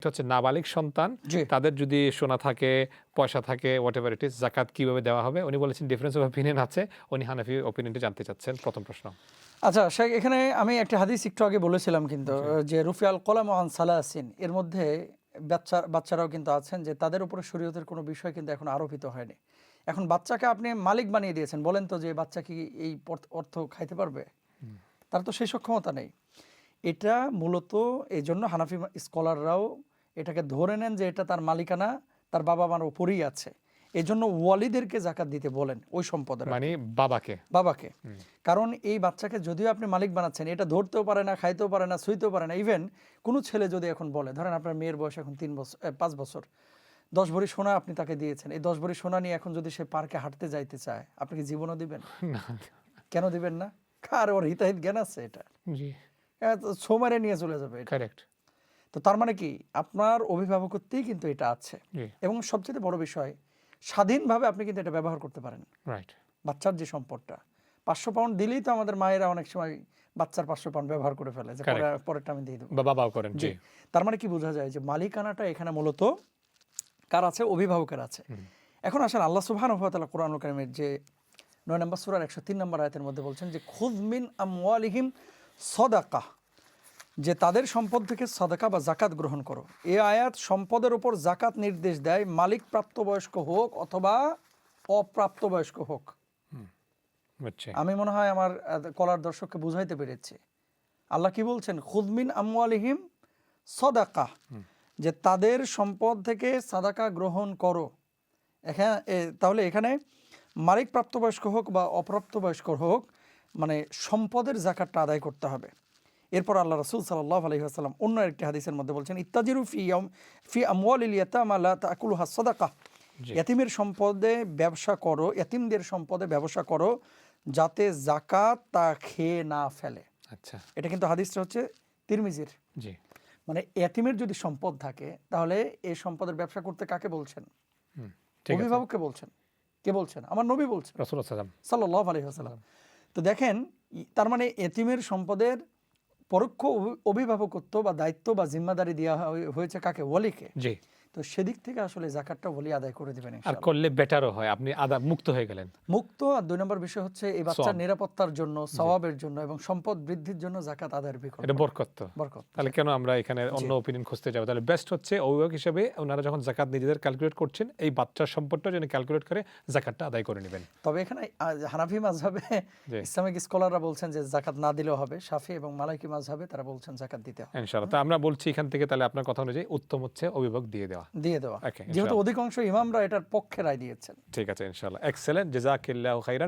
হচ্ছে নাবালিগ সন্তান, তাদের যদি সোনা থাকে, পয়সা থাকে, হোয়াটএভার ইট ইজ, যাকাত কিভাবে দেওয়া হবে? উনি বলেছেন ডিফারেন্স অফ অপিনিয়ন আছে। উনি হানাফি অপিনিয়নটা জানতে চাচ্ছেন। প্রথম প্রশ্ন। আচ্ছা শেখ, এখানে আমি একটা হাদিস একটু আগে বলেছিলাম কিন্তু যে রুফিয়াল কলাম আন সালাসিন, এর মধ্যে বাচ্চারাও কিন্তু আছেন যে তাদের উপরে শরীয়তের কোনো বিষয় কিন্তু এখন আরোপিত হয়নি। এখন বাচ্চাকে আপনি মালিক বানিয়ে দিয়েছেন, বলেন তো যে বাচ্চা কি এই অর্থ খাইতে পারবে? তার তো সেই সক্ষমতা নেই। এটা মূলত এই জন্য হানাফি স্কলাররাও এটাকে ধরে নেন যে এটা তার মালিকানা, তার বাবা মার উপরেই আছে। এই জন্য ওয়ালিদেরকে জাকাত দিতে বলেন ওই সম্পদের, মানে বাবাকে। কারণ এই বাচ্চাকে যদিও আপনি মালিক বানাচ্ছেন, এটা ধরতেও পারে না, খাইতেও পারে না, ছুঁইতেও পারে না। ইভেন কোনো ছেলে যদি এখন বলে, ধরেন আপনার মেয়ের বয়স এখন 5 বছর, 10 ভরি সোনা আপনি তাকে দিয়েছেন, এই 10 ভরি সোনা নিয়ে এখন যদি সে পার্কে হাঁটতে যাইতে চায়, আপনি কি জীবনও দিবেন? কেন দিবেন না? আর ওর হিতাহিত জ্ঞান আছে এটা, সোমারে নিয়ে চলে যাবে। কারেক্ট। তো তার মানে কি, আপনার অভিভাবকত্বেই কিন্তু এটা আছে। এবং সবচেয়ে বড় বিষয়, স্বাধীনভাবে আপনি কিন্তু এটা ব্যবহার করতে পারেন। রাইট। বাচ্চার যে সম্পদটা 500 পাউন্ড দিলেই তো আমাদের মায়েরা অনেক সময় বাচ্চার 500 পাউন্ড ব্যবহার করে ফেলে, যে পরেরটা আমি দিয়ে দেবো, বাবাও করেন। জি। তার মানে কি বোঝা যায় যে মালিকানাটা এখানে মূলত কার আছে? অভিভাবকের আছে। এখন আসলে আল্লাহ সুবহানাহু ওয়া তাআলা কোরআনুল কারীমের যে 9 নম্বর সূরার 103 নম্বর আয়াতের মধ্যে বলছেন যে খুয মিন আমওয়ালিহিম সাদাকাহ, যে তাদের সম্পদ থেকে সাদাকা বা যাকাত গ্রহণ করো। এই আয়াত সম্পদের উপর যাকাত নির্দেশ দেয়, মালিক প্রাপ্তবয়স্ক হোক অথবা অপ্রাপ্তবয়স্ক হোক। আমি মনে হয় আমার কলার দর্শককে বুঝাইতে পেরেছি। আল্লাহ কি বলছেন? খুয মিন আমওয়ালিহিম সাদাকা, যে তাদের সম্পদ থেকে সাদাকা গ্রহণ করো। তাহলে এখানে মালিক প্রাপ্তবয়স্ক হোক বা অপ্রাপ্তবয়স্ক হোক, মানে সম্পদের যাকাতটা আদায় করতে হবে। এরপর আল্লাহ রাসূল সাল্লাল্লাহু আলাইহি ওয়াসাল্লাম অন্য একটি হাদিসের মধ্যে বলছেন, ইত্তাজিরু ফি আমওয়ালিল ইয়াতামা লা তাকুলুহা সাদাকা, ইয়াতিমের সম্পদে ব্যবসা করো, ইয়াতিমদের সম্পদে ব্যবসা করো যাতে যাকাত তা খেয়ে না ফেলে। আচ্ছা, এটা কিন্তু হাদিসটা হচ্ছে তিরমিজির। জি। মানে ইয়াতিমের যদি সম্পদ থাকে, তাহলে এই সম্পদের ব্যবসা করতে কাকে বলছেন? অভিভাবককে বলছেন। কে বলছেন? আমার নবী বলছেন, রাসূল সাল্লাল্লাহু আলাইহি ওয়াসাল্লাম। তো দেখেন, তার মানে ইয়াতিমের সম্পদের পরোক্ষ অভিভাবকত্ব বা দায়িত্ব বা জিম্মাদারি দেওয়া হয়েছে কাকে? ওয়ালিকে। জি। তো সেদিক থেকে আসলে যাকাতটা ওয়ালি আদায় করে দিবেন আর ইনশাআল্লাহ। করলে বেটারও হয়, আপনি মুক্ত হয়ে গেলেন। মুক্ত। আর 2 নম্বর বিষয় হচ্ছে এই বাচ্চার নিরাপত্তার জন্য, সওয়াবের জন্য এবং সম্পদ বৃদ্ধির জন্য যাকাত আদায়ের বিকল্প। এটা বরকত। তাহলে কেন আমরা এখানে অন্য অপিনিয়ন খুঁজতে যাব? তাহলে বেস্ট হচ্ছে অভিভাবক হিসেবে ওনারা যখন যাকাত নিজেদের ক্যালকুলেট করছেন, এই বাচ্চার সম্পদটা যেন ক্যালকুলেট করে যাকাতটা আদায় করে নেবেন। তবে এখানে হানাফি মাযহাবে ইসলামিক স্কলাররা বলছেন যে যাকাত না দিলেও হবে। শাফি এবং মালিকি মাযহাবে তারা বলছেন যাকাত দিতে হবে। ইনশাআল্লাহ। তো আমরা বলছি এখান থেকে, তাহলে আপনার কথা অনুযায়ী উত্তম হচ্ছে অভিভাবক দিয়ে দেওয়া। যেহেতু অধিকাংশ ইমামরা এটার পক্ষে রায় দিয়েছেন। ঠিক আছে, ইনশাআল্লাহ। এক্সেলেন্ট, জাযাকাল্লাহু খাইরান।